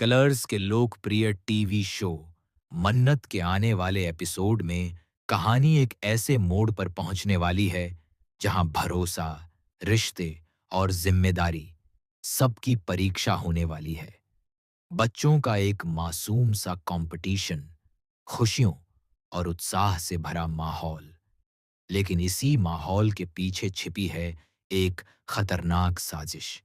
Colours के लोकप्रिय TV show मन्नत के आने वाले एपिसोड में कहानी एक ऐसे मोड़ पर पहुंचने वाली है जहां भरोसा, रिश्ते और जिम्मेदारी सबकी परीक्षा होने वाली है। बच्चों का एक मासूम सा कंपटीशन, खुशियों और उत्साह से भरा माहौल, लेकिन इसी माहौल के पीछे छिपी है एक खतरनाक साजिश।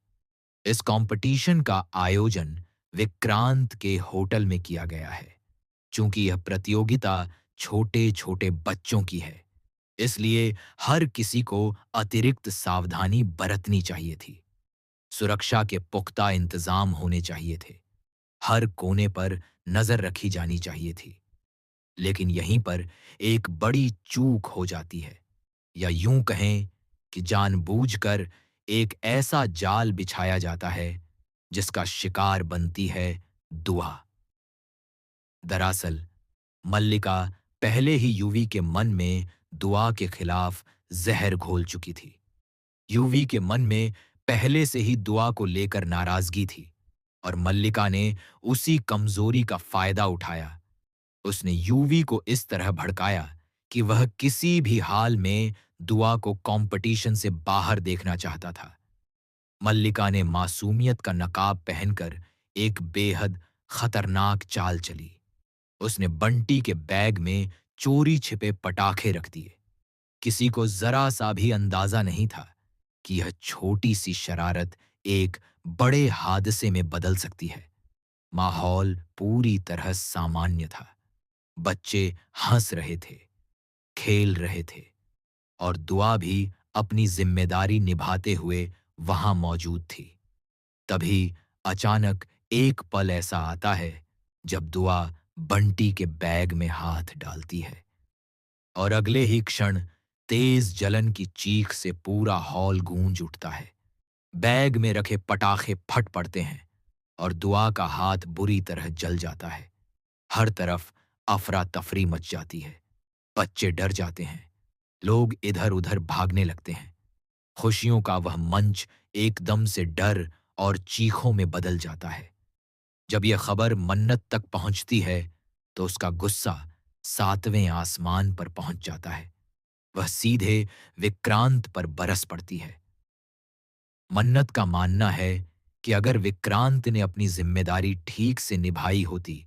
इस कंपटीशन का आयोजन विक्रांत के होटल में किया गया है। चूंकि यह प्रतियोगिता छोटे-छोटे बच्चों की है, इसलिए हर किसी को अतिरिक्त सावधानी बरतनी चाहिए थी। सुरक्षा के पुख्ता इंतजाम होने चाहिए थे। हर कोने पर नजर रखी जानी चाहिए थी। लेकिन यहीं पर एक बड़ी चूक हो जाती है, या यूं कहें कि जानबूझकर एक ऐसा जाल बिछाया जाता है जिसका शिकार बनती है दुआ। दरअसल मल्लिका पहले ही युवी के मन में दुआ के खिलाफ जहर घोल चुकी थी। युवी के मन में पहले से ही दुआ को लेकर नाराजगी थी, और मल्लिका ने उसी कमजोरी का फायदा उठाया। उसने यूवी को इस तरह भड़काया कि वह किसी भी हाल में दुआ को कंपटीशन से बाहर देखना चाहता था। मल्लिका ने मासूमियत का नकाब पहनकर एक बेहद खतरनाक चाल चली। उसने बंटी के बैग में चोरी छिपे पटाखे रख दिए। किसी को जरा सा भी अंदाजा नहीं था कि यह छोटी सी शरारत एक बड़े हादसे में बदल सकती है। माहौल पूरी तरह सामान्य था। बच्चे हंस रहे थे, खेल रहे थे, और दुआ भी अपनी जिम्मेदारी निभाते हुए वहां मौजूद थी। तभी अचानक एक पल ऐसा आता है जब दुआ बंटी के बैग में हाथ डालती है, और अगले ही क्षण तेज जलन की चीख से पूरा हॉल गूंज उठता है। बैग में रखे पटाखे फट पड़ते हैं और दुआ का हाथ बुरी तरह जल जाता है। हर तरफ अफरा तफरी मच जाती है। बच्चे डर जाते हैं, लोग इधर उधर भागने लगते हैं। खुशियों का वह मंच एकदम से डर और चीखों में बदल जाता है। जब यह खबर मन्नत तक पहुंचती है तो उसका गुस्सा सातवें आसमान पर पहुंच जाता है। वह सीधे विक्रांत पर बरस पड़ती है। मन्नत का मानना है कि अगर विक्रांत ने अपनी जिम्मेदारी ठीक से निभाई होती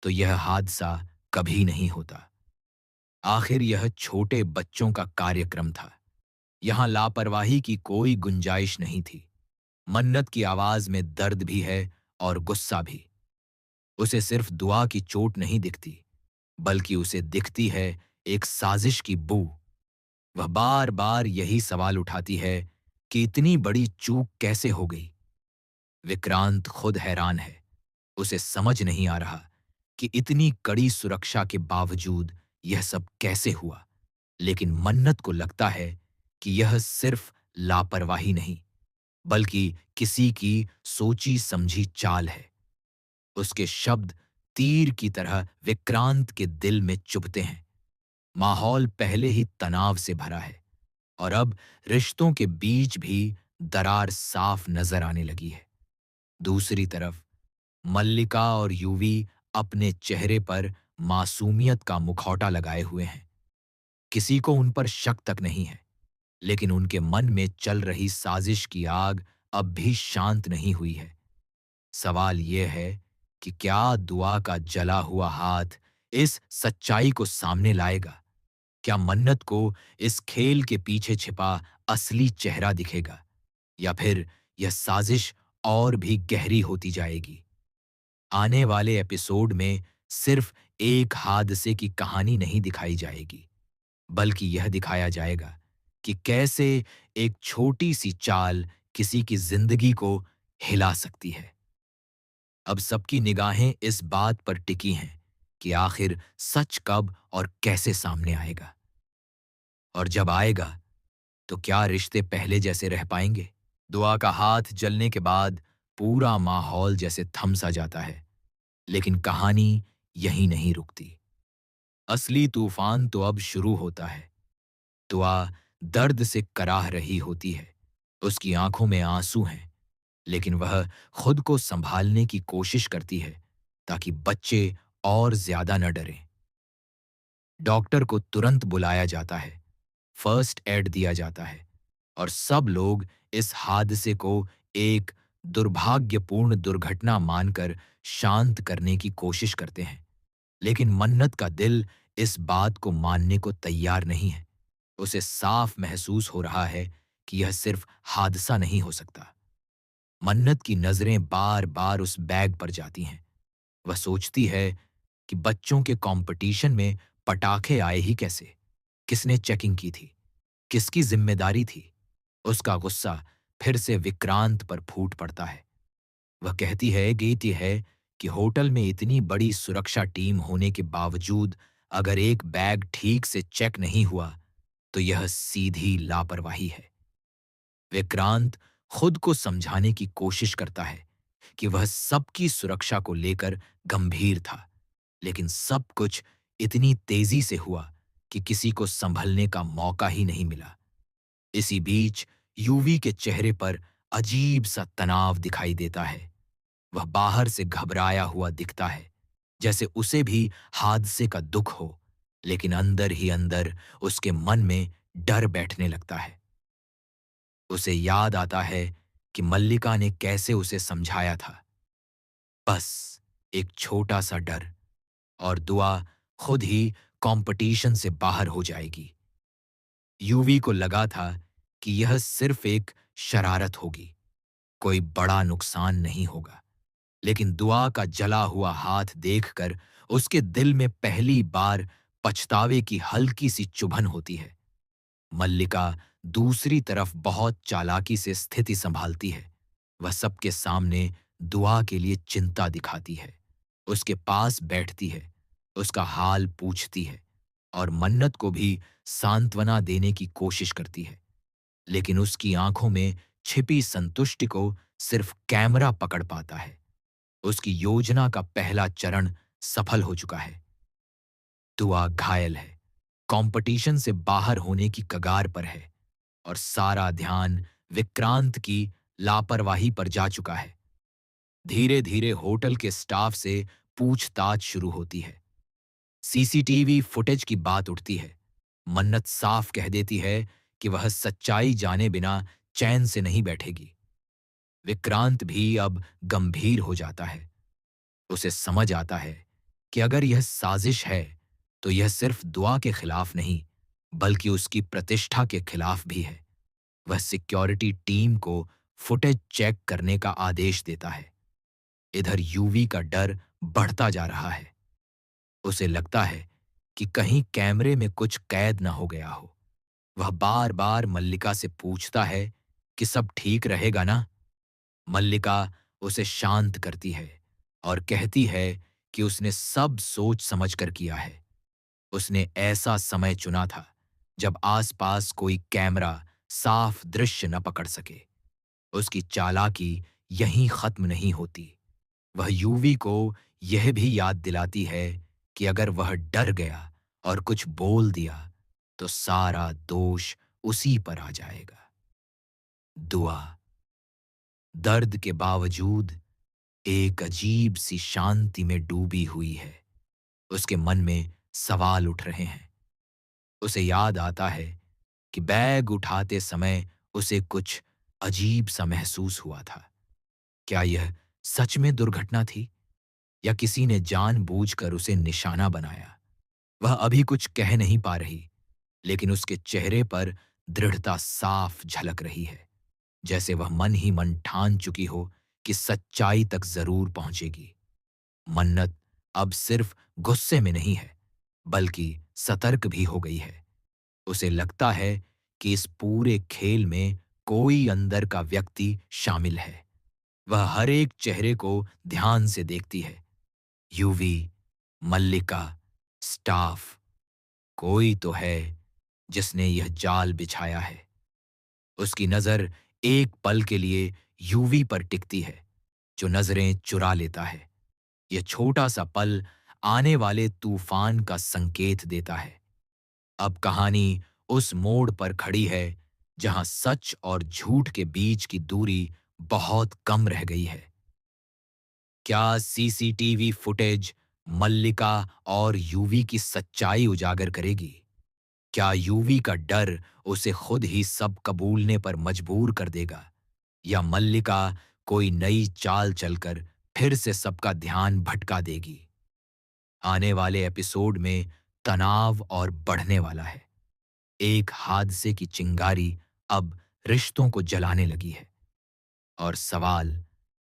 तो यह हादसा कभी नहीं होता। आखिर यह छोटे बच्चों का कार्यक्रम था। यहां लापरवाही की कोई गुंजाइश नहीं थी। मन्नत की आवाज में दर्द भी है और गुस्सा भी। उसे सिर्फ दुआ की चोट नहीं दिखती, बल्कि उसे दिखती है एक साजिश की बू। वह बार बार यही सवाल उठाती है कि इतनी बड़ी चूक कैसे हो गई। विक्रांत खुद हैरान है। उसे समझ नहीं आ रहा कि इतनी कड़ी सुरक्षा के बावजूद यह सब कैसे हुआ। लेकिन मन्नत को लगता है कि यह सिर्फ लापरवाही नहीं, बल्कि किसी की सोची समझी चाल है। उसके शब्द तीर की तरह विक्रांत के दिल में चुभते हैं। माहौल पहले ही तनाव से भरा है, और अब रिश्तों के बीच भी दरार साफ नजर आने लगी है। दूसरी तरफ मल्लिका और यूवी अपने चेहरे पर मासूमियत का मुखौटा लगाए हुए हैं। किसी को उन पर शक तक नहीं है, लेकिन उनके मन में चल रही साजिश की आग अब भी शांत नहीं हुई है। सवाल यह है कि क्या दुआ का जला हुआ हाथ इस सच्चाई को सामने लाएगा? क्या मन्नत को इस खेल के पीछे छिपा असली चेहरा दिखेगा, या फिर यह साजिश और भी गहरी होती जाएगी? आने वाले एपिसोड में सिर्फ एक हादसे की कहानी नहीं दिखाई जाएगी, बल्कि यह दिखाया जाएगा कि कैसे एक छोटी सी चाल किसी की जिंदगी को हिला सकती है। अब सबकी निगाहें इस बात पर टिकी हैं कि आखिर सच कब और कैसे सामने आएगा, और जब आएगा तो क्या रिश्ते पहले जैसे रह पाएंगे? दुआ का हाथ जलने के बाद पूरा माहौल जैसे थम सा जाता है, लेकिन कहानी यहीं नहीं रुकती। असली तूफान तो अब शुरू होता है। दुआ दर्द से कराह रही होती है। उसकी आंखों में आंसू हैं, लेकिन वह खुद को संभालने की कोशिश करती है ताकि बच्चे और ज्यादा न डरें। डॉक्टर को तुरंत बुलाया जाता है, फर्स्ट एड दिया जाता है और सब लोग इस हादसे को एक दुर्भाग्यपूर्ण दुर्घटना मानकर शांत करने की कोशिश करते हैं। लेकिन मन्नत का दिल इस बात को मानने को तैयार नहीं है। उसे साफ महसूस हो रहा है कि यह सिर्फ हादसा नहीं हो सकता। मन्नत की नजरें बार बार उस बैग पर जाती हैं। वह सोचती है कि बच्चों के कंपटीशन में पटाखे आए ही कैसे, किसने चेकिंग की थी, किसकी जिम्मेदारी थी। उसका गुस्सा फिर से विक्रांत पर फूट पड़ता है। वह कहती है गीती है कि होटल में इतनी बड़ी सुरक्षा टीम होने के बावजूद अगर एक बैग ठीक से चेक नहीं हुआ तो यह सीधी लापरवाही है। विक्रांत खुद को समझाने की कोशिश करता है कि वह सबकी सुरक्षा को लेकर गंभीर था, लेकिन सब कुछ इतनी तेजी से हुआ कि किसी को संभलने का मौका ही नहीं मिला। इसी बीच यूवी के चेहरे पर अजीब सा तनाव दिखाई देता है। वह बाहर से घबराया हुआ दिखता है, जैसे उसे भी हादसे का दुख हो, लेकिन अंदर ही अंदर उसके मन में डर बैठने लगता है। उसे याद आता है कि मल्लिका ने कैसे उसे समझाया था, बस एक छोटा सा डर और दुआ खुद ही कंपटीशन से बाहर हो जाएगी। यूवी को लगा था कि यह सिर्फ एक शरारत होगी, कोई बड़ा नुकसान नहीं होगा। लेकिन दुआ का जला हुआ हाथ देखकर उसके दिल में पहली बार पछतावे की हल्की सी चुभन होती है। मल्लिका दूसरी तरफ बहुत चालाकी से स्थिति संभालती है। वह सबके सामने दुआ के लिए चिंता दिखाती है, उसके पास बैठती है, उसका हाल पूछती है और मन्नत को भी सांत्वना देने की कोशिश करती है। लेकिन उसकी आंखों में छिपी संतुष्टि को सिर्फ कैमरा पकड़ पाता है। उसकी योजना का पहला चरण सफल हो चुका है। दुआ घायल है, कंपटीशन से बाहर होने की कगार पर है और सारा ध्यान विक्रांत की लापरवाही पर जा चुका है। धीरे धीरे होटल के स्टाफ से पूछताछ शुरू होती है। सीसीटीवी फुटेज की बात उठती है। मन्नत साफ कह देती है कि वह सच्चाई जाने बिना चैन से नहीं बैठेगी। विक्रांत भी अब गंभीर हो जाता है। उसे समझ आता है कि अगर यह साजिश है तो यह सिर्फ दुआ के खिलाफ नहीं बल्कि उसकी प्रतिष्ठा के खिलाफ भी है। वह सिक्योरिटी टीम को फुटेज चेक करने का आदेश देता है। इधर यूवी का डर बढ़ता जा रहा है। उसे लगता है कि कहीं कैमरे में कुछ कैद न हो गया हो। वह बार बार मल्लिका से पूछता है कि सब ठीक रहेगा ना। मल्लिका उसे शांत करती है और कहती है कि उसने सब सोच समझकर किया है। उसने ऐसा समय चुना था जब आसपास कोई कैमरा साफ दृश्य न पकड़ सके। उसकी चालाकी यहीं खत्म नहीं होती। वह यूवी को यह भी याद दिलाती है कि अगर वह डर गया और कुछ बोल दिया तो सारा दोष उसी पर आ जाएगा। दुआ दर्द के बावजूद एक अजीब सी शांति में डूबी हुई है। उसके मन में सवाल उठ रहे हैं। उसे याद आता है कि बैग उठाते समय उसे कुछ अजीब सा महसूस हुआ था। क्या यह सच में दुर्घटना थी या किसी ने जानबूझकर उसे निशाना बनाया? वह अभी कुछ कह नहीं पा रही, लेकिन उसके चेहरे पर दृढ़ता साफ झलक रही है, जैसे वह मन ही मन ठान चुकी हो कि सच्चाई तक जरूर पहुंचेगी। मन्नत अब सिर्फ गुस्से में नहीं है, बल्कि सतर्क भी हो गई है। उसे लगता है कि इस पूरे खेल में कोई अंदर का व्यक्ति शामिल है। वह हर एक चेहरे को ध्यान से देखती है। यूवी, मल्लिका, स्टाफ, कोई तो है जिसने यह जाल बिछाया है। उसकी नजर एक पल के लिए यूवी पर टिकती है, जो नजरें चुरा लेता है। यह छोटा सा पल आने वाले तूफान का संकेत देता है। अब कहानी उस मोड़ पर खड़ी है जहां सच और झूठ के बीच की दूरी बहुत कम रह गई है। क्या सीसीटीवी फुटेज मल्लिका और यूवी की सच्चाई उजागर करेगी? क्या यूवी का डर उसे खुद ही सब कबूलने पर मजबूर कर देगा, या मल्लिका कोई नई चाल चलकर फिर से सबका ध्यान भटका देगी? आने वाले एपिसोड में तनाव और बढ़ने वाला है। एक हादसे की चिंगारी अब रिश्तों को जलाने लगी है, और सवाल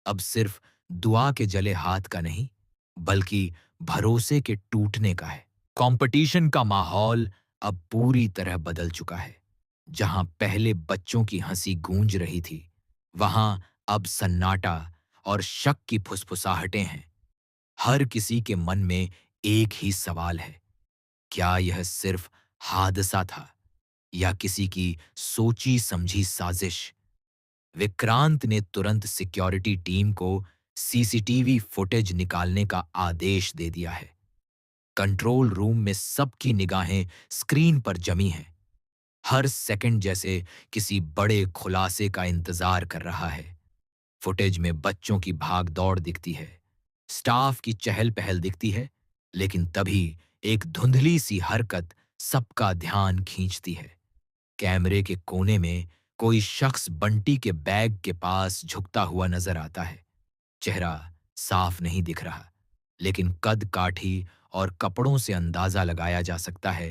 अब सिर्फ दुआ के जले हाथ का नहीं, बल्कि भरोसे के टूटने का है। कंपटीशन का माहौल अब पूरी तरह बदल चुका है। जहां पहले बच्चों की हंसी गूंज रही थी, वहां अब सन्नाटा और शक की फुसफुसाहटें हैं। हर किसी के मन में एक ही सवाल है, क्या यह सिर्फ हादसा था, या किसी की सोची समझी साजिश? विक्रांत ने तुरंत सिक्योरिटी टीम को सीसीटीवी फुटेज निकालने का आदेश दे दिया है। कंट्रोल रूम में सबकी निगाहें स्क्रीन पर जमी हैं। हर सेकंड जैसे किसी बड़े खुलासे का इंतजार कर रहा है। फुटेज में बच्चों की भाग दौड़ दिखती है, स्टाफ की चहल पहल दिखती है, लेकिन तभी एक धुंधली सी हरकत सबका ध्यान खींचती है। कैमरे के कोने में कोई शख्स बंटी के बैग के पास झुकता हुआ नजर आता है। चेहरा साफ नहीं दिख रहा, लेकिन कद काठी और कपड़ों से अंदाजा लगाया जा सकता है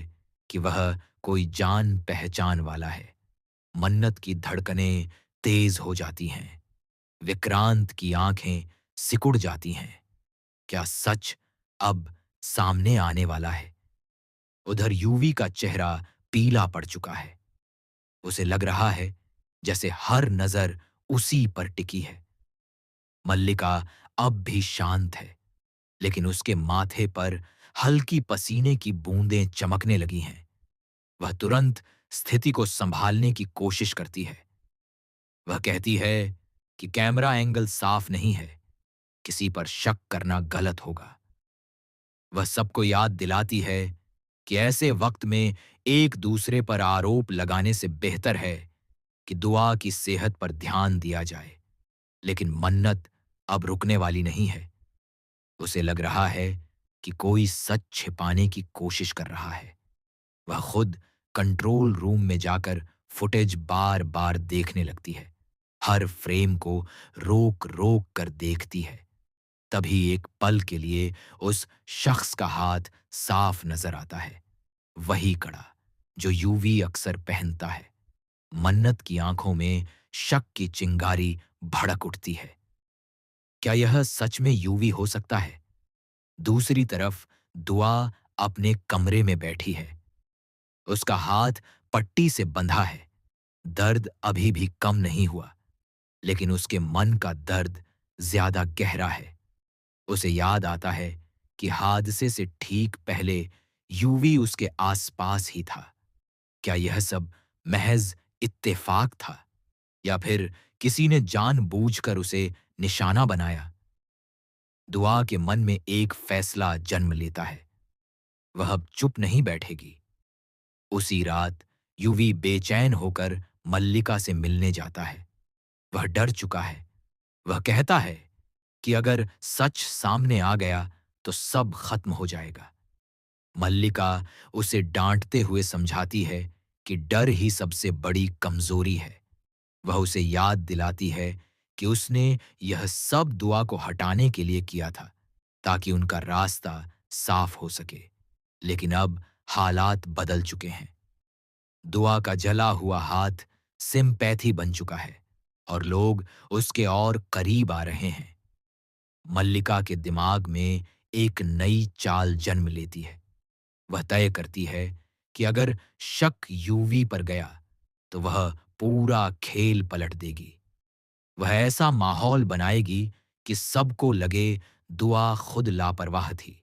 कि वह कोई जान पहचान वाला है। मन्नत की धड़कनें तेज हो जाती हैं। विक्रांत की आंखें सिकुड़ जाती हैं। क्या सच अब सामने आने वाला है? उधर यूवी का चेहरा पीला पड़ चुका है। उसे लग रहा है जैसे हर नजर उसी पर टिकी है। मल्लिका अब भी शांत है, लेकिन उसके माथे पर हल्की पसीने की बूंदें चमकने लगी हैं। वह तुरंत स्थिति को संभालने की कोशिश करती है। वह कहती है कि कैमरा एंगल साफ नहीं है, किसी पर शक करना गलत होगा। वह सबको याद दिलाती है कि ऐसे वक्त में एक दूसरे पर आरोप लगाने से बेहतर है कि दुआ की सेहत पर ध्यान दिया जाए। लेकिन मन्नत अब रुकने वाली नहीं है। उसे लग रहा है कि कोई सच छिपाने की कोशिश कर रहा है। वह खुद कंट्रोल रूम में जाकर फुटेज बार बार देखने लगती है। हर फ्रेम को रोक रोक कर देखती है। तभी एक पल के लिए उस शख्स का हाथ साफ नजर आता है, वही कड़ा जो यूवी अक्सर पहनता है। मन्नत की आंखों में शक की चिंगारी भड़क उठती है। क्या यह सच में यूवी हो सकता है? दूसरी तरफ दुआ अपने कमरे में बैठी है। उसका हाथ पट्टी से बंधा है। दर्द अभी भी कम नहीं हुआ, लेकिन उसके मन का दर्द ज्यादा गहरा है। उसे याद आता है कि हादसे से ठीक पहले यूवी उसके आसपास ही था। क्या यह सब महज इत्तेफाक था, या फिर किसी ने जानबूझकर उसे निशाना बनाया? दुआ के मन में एक फैसला जन्म लेता है। वह अब चुप नहीं बैठेगी। उसी रात यूवी बेचैन होकर मल्लिका से मिलने जाता है। वह डर चुका है। वह कहता है कि अगर सच सामने आ गया तो सब खत्म हो जाएगा। मल्लिका उसे डांटते हुए समझाती है कि डर ही सबसे बड़ी कमजोरी है। वह उसे याद दिलाती है कि उसने यह सब दुआ को हटाने के लिए किया था, ताकि उनका रास्ता साफ हो सके। लेकिन अब हालात बदल चुके हैं। दुआ का जला हुआ हाथ सिम्पैथी बन चुका है, और लोग उसके और करीब आ रहे हैं। मल्लिका के दिमाग में एक नई चाल जन्म लेती है। वह तय करती है कि अगर शक यूवी पर गया तो वह पूरा खेल पलट देगी। वह ऐसा माहौल बनाएगी कि सबको लगे दुआ खुद लापरवाह थी।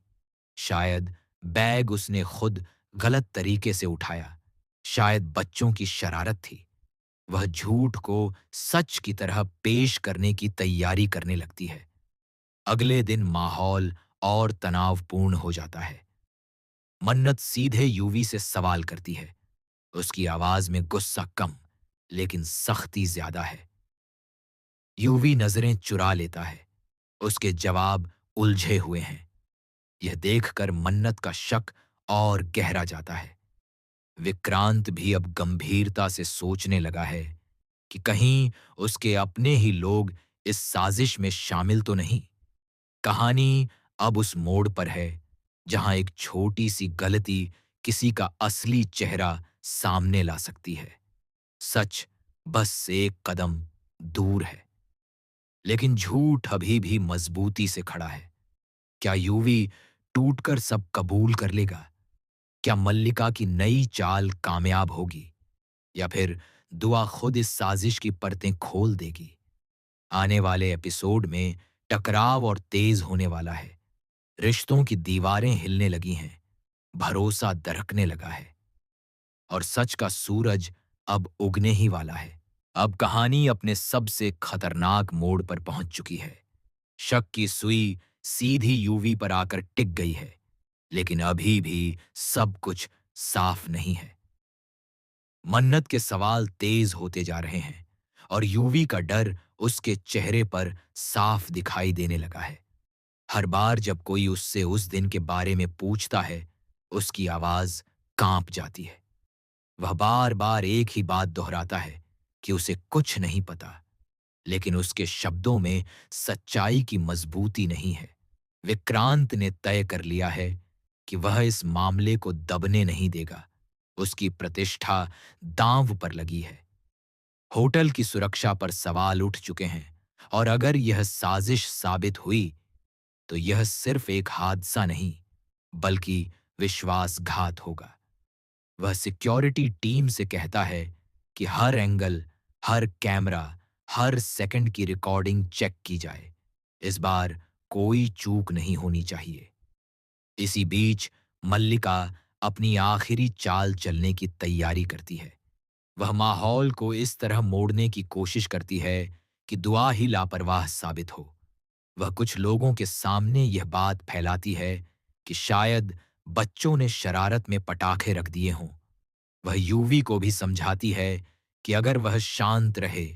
शायद बैग उसने खुद गलत तरीके से उठाया। शायद बच्चों की शरारत थी। वह झूठ को सच की तरह पेश करने की तैयारी करने लगती है। अगले दिन माहौल और तनावपूर्ण हो जाता है। मन्नत सीधे यूवी से सवाल करती है। उसकी आवाज में गुस्सा कम, लेकिन सख्ती ज्यादा है। यूवी नजरें चुरा लेता है। उसके जवाब उलझे हुए हैं। यह देखकर मन्नत का शक और गहरा जाता है। विक्रांत भी अब गंभीरता से सोचने लगा है कि कहीं उसके अपने ही लोग इस साजिश में शामिल तो नहीं। कहानी अब उस मोड़ पर है जहां एक छोटी सी गलती किसी का असली चेहरा सामने ला सकती है। सच बस एक कदम दूर है। लेकिन झूठ अभी भी मजबूती से खड़ा है। क्या यूवी टूटकर सब कबूल कर लेगा? क्या मल्लिका की नई चाल कामयाब होगी, या फिर दुआ खुद इस साजिश की परतें खोल देगी? आने वाले एपिसोड में टकराव और तेज होने वाला है। रिश्तों की दीवारें हिलने लगी हैं, भरोसा दरकने लगा है, और सच का सूरज अब उगने ही वाला है। अब कहानी अपने सबसे खतरनाक मोड़ पर पहुंच चुकी है। शक की सुई सीधी यूवी पर आकर टिक गई है, लेकिन अभी भी सब कुछ साफ नहीं है। मन्नत के सवाल तेज होते जा रहे हैं, और यूवी का डर उसके चेहरे पर साफ दिखाई देने लगा है। हर बार जब कोई उससे उस दिन के बारे में पूछता है, उसकी आवाज कांप जाती है। वह बार बार एक ही बात दोहराता है कि उसे कुछ नहीं पता, लेकिन उसके शब्दों में सच्चाई की मजबूती नहीं है। विक्रांत ने तय कर लिया है कि वह इस मामले को दबने नहीं देगा। उसकी प्रतिष्ठा दांव पर लगी है। होटल की सुरक्षा पर सवाल उठ चुके हैं, और अगर यह साजिश साबित हुई तो यह सिर्फ एक हादसा नहीं, बल्कि विश्वासघात होगा। वह सिक्योरिटी टीम से कहता है कि हर एंगल, हर कैमरा, हर सेकंड की रिकॉर्डिंग चेक की जाए। इस बार कोई चूक नहीं होनी चाहिए। इसी बीच मल्लिका अपनी आखिरी चाल चलने की तैयारी करती है। वह माहौल को इस तरह मोड़ने की कोशिश करती है कि दुआ ही लापरवाह साबित हो। वह कुछ लोगों के सामने यह बात फैलाती है कि शायद बच्चों ने शरारत में पटाखे रख दिए हों। वह यूवी को भी समझाती है कि अगर वह शांत रहे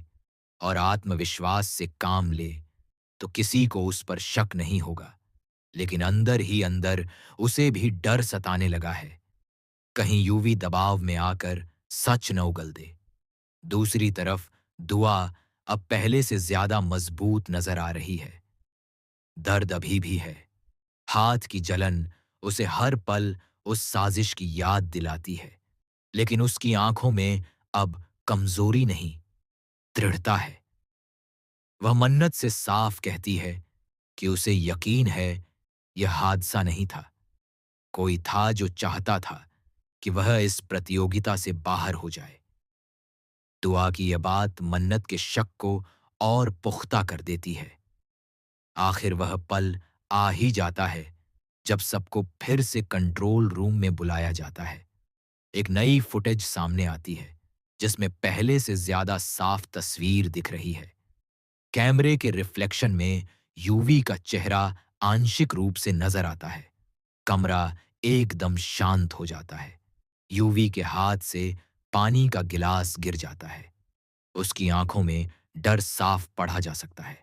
और आत्मविश्वास से काम ले तो किसी को उस पर शक नहीं होगा। लेकिन अंदर ही अंदर उसे भी डर सताने लगा है, कहीं यूवी दबाव में आकर सच न उगल दे। दूसरी तरफ दुआ अब पहले से ज्यादा मजबूत नजर आ रही है। दर्द अभी भी है। हाथ की जलन उसे हर पल उस साजिश की याद दिलाती है, लेकिन उसकी आंखों में अब कमजोरी नहीं, दृढ़ता है। वह मन्नत से साफ कहती है कि उसे यकीन है यह हादसा नहीं था। कोई था जो चाहता था कि वह इस प्रतियोगिता से बाहर हो जाए। दुआ की यह बात मन्नत के शक को और पुख्ता कर देती है। आखिर वह पल आ ही जाता है जब सबको फिर से कंट्रोल रूम में बुलाया जाता है। एक नई फुटेज सामने आती है, जिसमें पहले से ज्यादा साफ तस्वीर दिख रही है। कैमरे के रिफ्लेक्शन में यूवी का चेहरा आंशिक रूप से नजर आता है। कमरा एकदम शांत हो जाता है। यूवी के हाथ से पानी का गिलास गिर जाता है। उसकी आंखों में डर साफ पढ़ा जा सकता है।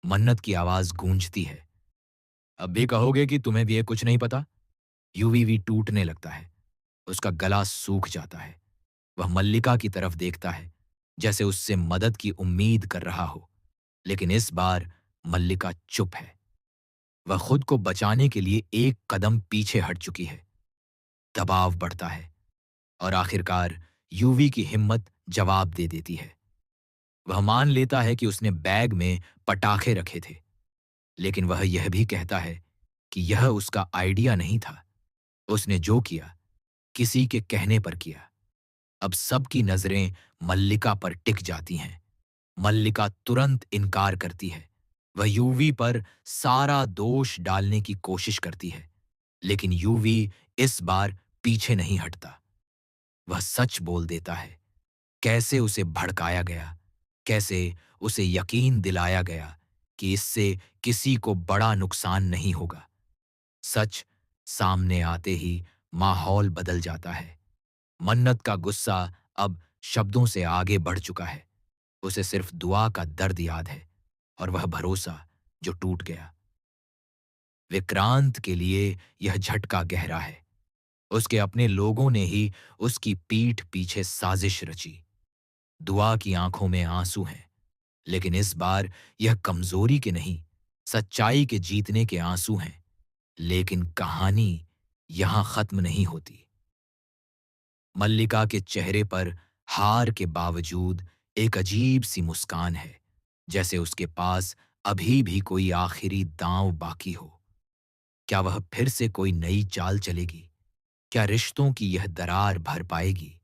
मन्नत की आवाज गूंजती है, अब भी कहोगे कि तुम्हें भी ये कुछ नहीं पता? यूवी टूटने लगता है। उसका गला सूख जाता है। वह मल्लिका की तरफ देखता है, जैसे उससे मदद की उम्मीद कर रहा हो, लेकिन इस बार मल्लिका चुप है। वह खुद को बचाने के लिए एक कदम पीछे हट चुकी है। दबाव बढ़ता है, और आखिरकार यूवी की हिम्मत जवाब दे देती है। वह मान लेता है कि उसने बैग में पटाखे रखे थे, लेकिन वह यह भी कहता है कि यह उसका आइडिया नहीं था। उसने जो किया, किसी के कहने पर किया। अब सबकी नजरें मल्लिका पर टिक जाती हैं। मल्लिका तुरंत इनकार करती है। वह यूवी पर सारा दोष डालने की कोशिश करती है, लेकिन यूवी इस बार पीछे नहीं हटता। वह सच बोल देता है, कैसे उसे भड़काया गया, कैसे उसे यकीन दिलाया गया कि इससे किसी को बड़ा नुकसान नहीं होगा। सच सामने आते ही माहौल बदल जाता है। मन्नत का गुस्सा अब शब्दों से आगे बढ़ चुका है। उसे सिर्फ दुआ का दर्द याद है, और वह भरोसा जो टूट गया। विक्रांत के लिए यह झटका गहरा है। उसके अपने लोगों ने ही उसकी पीठ पीछे साजिश रची। दुआ की आंखों में आंसू हैं, लेकिन इस बार यह कमजोरी के नहीं, सच्चाई के जीतने के आंसू हैं। लेकिन कहानी यहां खत्म नहीं होती। मल्लिका के चेहरे पर हार के बावजूद एक अजीब सी मुस्कान है, जैसे उसके पास अभी भी कोई आखिरी दांव बाकी हो। क्या वह फिर से कोई नई चाल चलेगी? क्या रिश्तों की यह दरार भर पाएगी?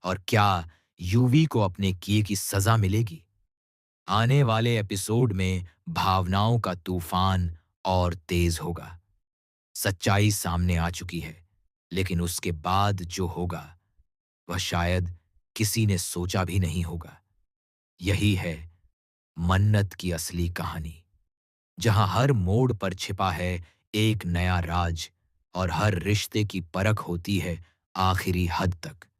और क्या यूवी को अपने किए की सजा मिलेगी? आने वाले एपिसोड में भावनाओं का तूफान और तेज होगा। सच्चाई सामने आ चुकी है, लेकिन उसके बाद जो होगा वह शायद किसी ने सोचा भी नहीं होगा। यही है मन्नत की असली कहानी, जहां हर मोड़ पर छिपा है एक नया राज और हर रिश्ते की परख होती है आखिरी हद तक।